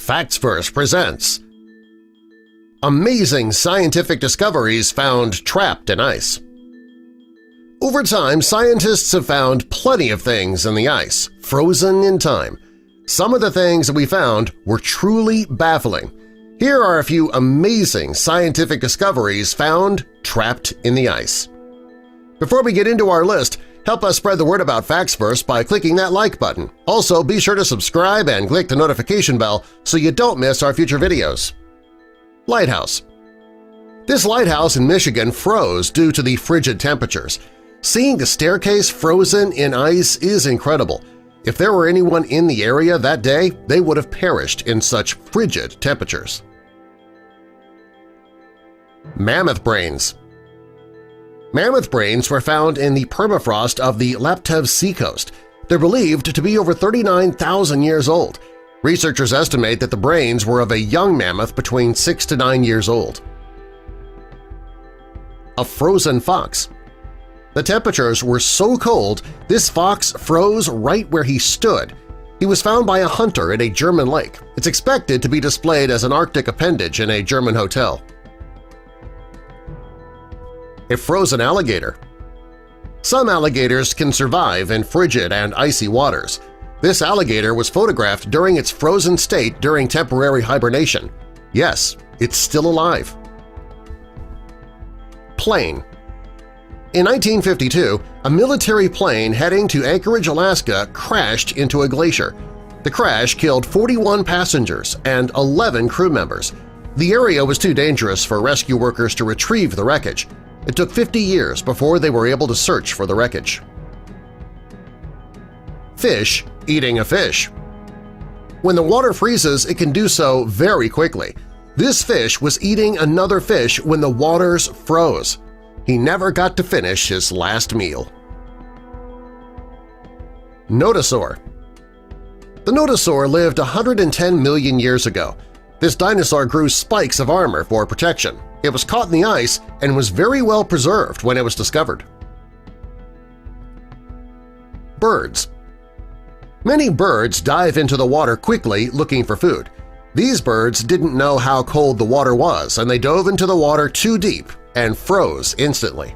Facts Verse presents Amazing Scientific Discoveries Found Trapped in Ice. Over time, scientists have found plenty of things in the ice, frozen in time. Some of the things that we found were truly baffling. Here are a few amazing scientific discoveries found trapped in the ice. Before we get into our list, help us spread the word about Facts Verse by clicking that like button. Also, be sure to subscribe and click the notification bell so you don't miss our future videos. Lighthouse. This lighthouse in Michigan froze due to the frigid temperatures. Seeing the staircase frozen in ice is incredible. If there were anyone in the area that day, they would have perished in such frigid temperatures. Mammoth brains. Mammoth brains were found in the permafrost of the Laptev seacoast. They're believed to be over 39,000 years old. Researchers estimate that the brains were of a young mammoth between 6 to 9 years old. A frozen fox. The temperatures were so cold, this fox froze right where he stood. He was found by a hunter at a German lake. It's expected to be displayed as an Arctic appendage in a German hotel. A frozen alligator. Some alligators can survive in frigid and icy waters. This alligator was photographed during its frozen state during temporary hibernation. Yes, it's still alive. Plane. In 1952, a military plane heading to Anchorage, Alaska crashed into a glacier. The crash killed 41 passengers and 11 crew members. The area was too dangerous for rescue workers to retrieve the wreckage. It took 50 years before they were able to search for the wreckage. Fish eating a fish. When the water freezes, it can do so very quickly. This fish was eating another fish when the waters froze. He never got to finish his last meal. Nodosaur. The nodosaur lived 110 million years ago. This dinosaur grew spikes of armor for protection. It was caught in the ice and was very well preserved when it was discovered. Birds. Many birds dive into the water quickly looking for food. These birds didn't know how cold the water was, and they dove into the water too deep and froze instantly.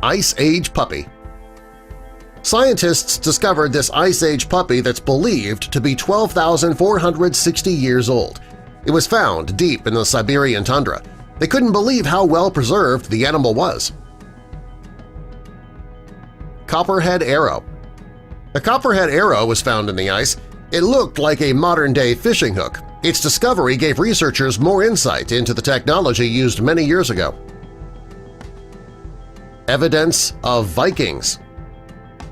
Ice Age puppy. Scientists discovered this Ice Age puppy that's believed to be 12,460 years old. It was found deep in the Siberian tundra. They couldn't believe how well preserved the animal was. Copperhead arrow. A copperhead arrow was found in the ice. It looked like a modern-day fishing hook. Its discovery gave researchers more insight into the technology used many years ago. Evidence of Vikings.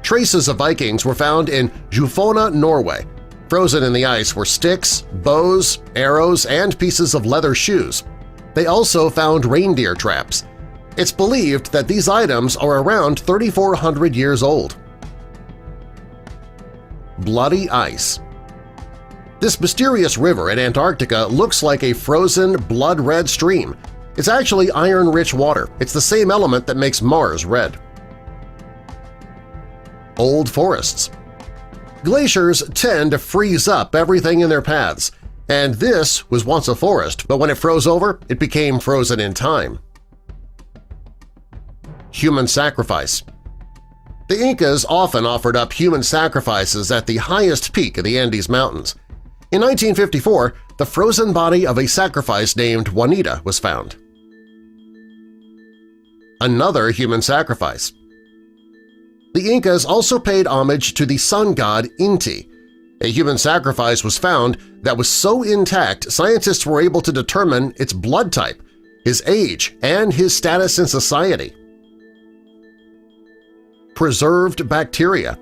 Traces of Vikings were found in Jufona, Norway. Frozen in the ice were sticks, bows, arrows, and pieces of leather shoes. They also found reindeer traps. It's believed that these items are around 3,400 years old. Bloody ice. This mysterious river in Antarctica looks like a frozen, blood-red stream. It's actually iron-rich water. It's the same element that makes Mars red. Old forests. Glaciers tend to freeze up everything in their paths, and this was once a forest, but when it froze over, it became frozen in time. Human sacrifice. The Incas often offered up human sacrifices at the highest peak of the Andes Mountains. In 1954, the frozen body of a sacrifice named Juanita was found. Another human sacrifice. The Incas also paid homage to the sun god Inti. A human sacrifice was found that was so intact scientists were able to determine its blood type, his age, and his status in society. Preserved bacteria.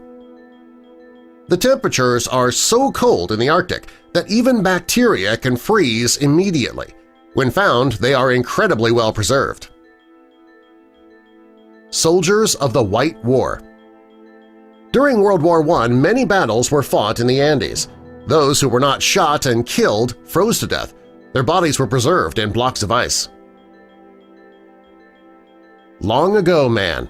The temperatures are so cold in the Arctic that even bacteria can freeze immediately. When found, they are incredibly well preserved. Soldiers of the White War. During World War I, many battles were fought in the Andes. Those who were not shot and killed froze to death. Their bodies were preserved in blocks of ice. Long Ago Man.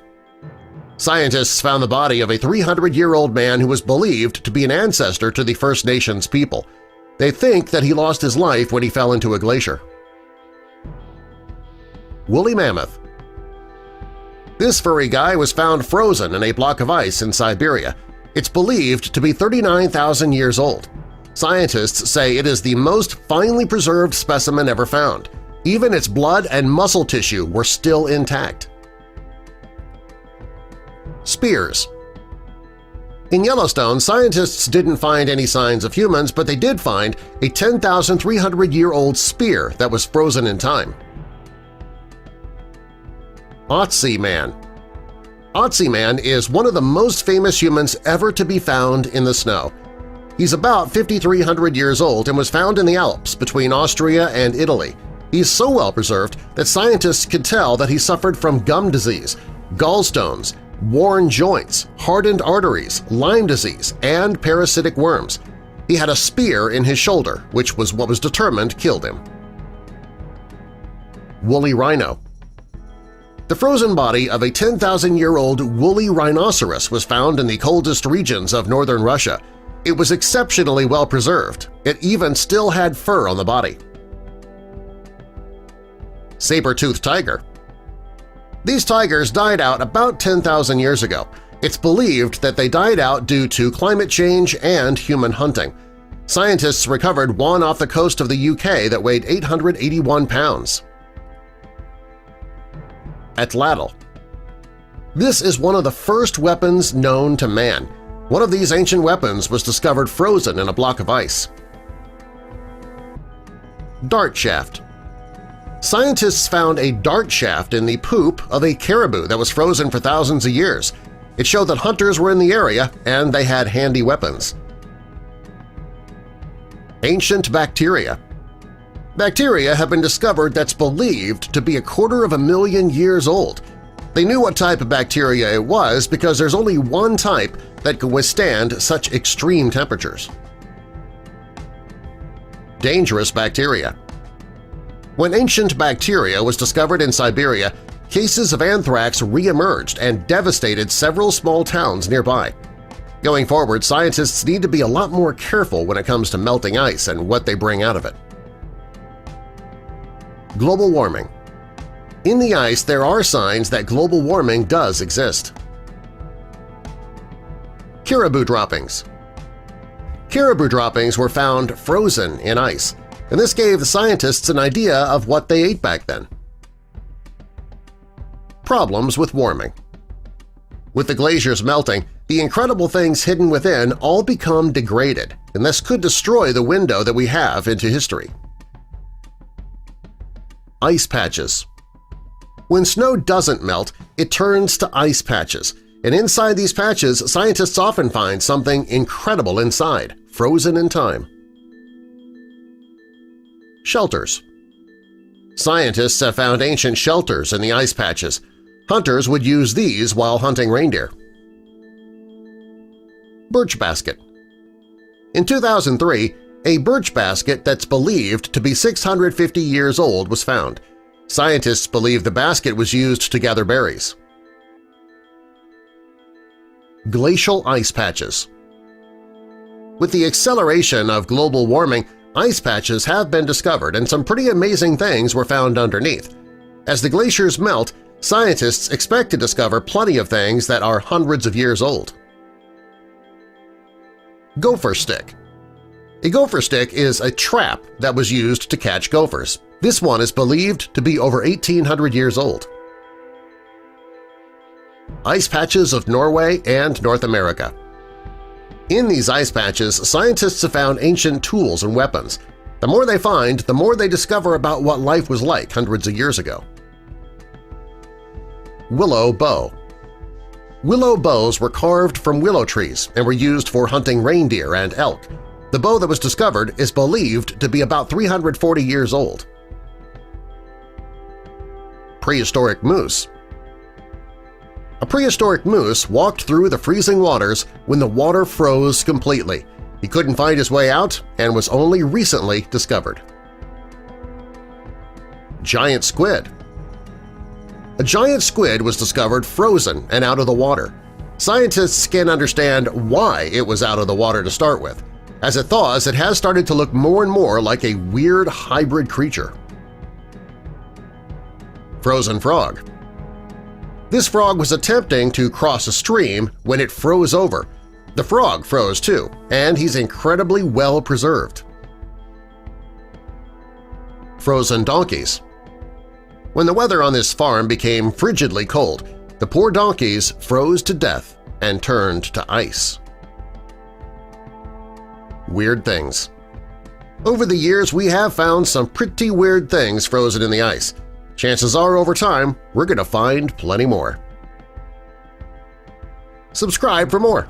Scientists found the body of a 300-year-old man who was believed to be an ancestor to the First Nations people. They think that he lost his life when he fell into a glacier. Woolly mammoth. This furry guy was found frozen in a block of ice in Siberia. It's believed to be 39,000 years old. Scientists say it is the most finely preserved specimen ever found. Even its blood and muscle tissue were still intact. Spears. In Yellowstone, scientists didn't find any signs of humans, but they did find a 10,300-year-old spear that was frozen in time. Otzi Man. Otzi Man is one of the most famous humans ever to be found in the snow. He's about 5,300 years old and was found in the Alps between Austria and Italy. He's so well preserved that scientists could tell that he suffered from gum disease, gallstones, worn joints, hardened arteries, Lyme disease, and parasitic worms. He had a spear in his shoulder, which was what was determined killed him. Woolly rhino. The frozen body of a 10,000-year-old woolly rhinoceros was found in the coldest regions of northern Russia. It was exceptionally well preserved. It even still had fur on the body. Saber-toothed tiger. These tigers died out about 10,000 years ago. It's believed that they died out due to climate change and human hunting. Scientists recovered one off the coast of the UK that weighed 881 pounds. Atlatl. This is one of the first weapons known to man. One of these ancient weapons was discovered frozen in a block of ice. Dart shaft. Scientists found a dart shaft in the poop of a caribou that was frozen for thousands of years. It showed that hunters were in the area and they had handy weapons. Ancient bacteria. Bacteria have been discovered that's believed to be 250,000 years old. They knew what type of bacteria it was because there's only one type that can withstand such extreme temperatures. Dangerous bacteria. When ancient bacteria was discovered in Siberia, cases of anthrax re-emerged and devastated several small towns nearby. Going forward, scientists need to be a lot more careful when it comes to melting ice and what they bring out of it. Global warming. In the ice, there are signs that global warming does exist. Caribou droppings. Caribou droppings were found frozen in ice, and this gave the scientists an idea of what they ate back then. Problems with warming. With the glaciers melting, the incredible things hidden within all become degraded, and this could destroy the window that we have into history. Ice patches. When snow doesn't melt, it turns to ice patches, and inside these patches, scientists often find something incredible inside, frozen in time. Shelters. Scientists have found ancient shelters in the ice patches. Hunters would use these while hunting reindeer. Birch basket. In 2003, a birch basket that's believed to be 650 years old was found. Scientists believe the basket was used to gather berries. Glacial ice patches. With the acceleration of global warming, ice patches have been discovered and some pretty amazing things were found underneath. As the glaciers melt, scientists expect to discover plenty of things that are hundreds of years old. Gopher stick. A gopher stick is a trap that was used to catch gophers. This one is believed to be over 1,800 years old. Ice patches of Norway and North America. In these ice patches, scientists have found ancient tools and weapons. The more they find, the more they discover about what life was like hundreds of years ago. Willow bow. Willow bows were carved from willow trees and were used for hunting reindeer and elk. The bow that was discovered is believed to be about 340 years old. Prehistoric moose. A prehistoric moose walked through the freezing waters when the water froze completely. He couldn't find his way out and was only recently discovered. Giant squid. A giant squid was discovered frozen and out of the water. Scientists can't understand why it was out of the water to start with. As it thaws, it has started to look more and more like a weird hybrid creature. Frozen frog. This frog was attempting to cross a stream when it froze over. The frog froze too, and he's incredibly well preserved. Frozen donkeys. When the weather on this farm became frigidly cold, the poor donkeys froze to death and turned to ice. Weird things. Over the years, we have found some pretty weird things frozen in the ice. Chances are over time, we're going to find plenty more. Subscribe for more.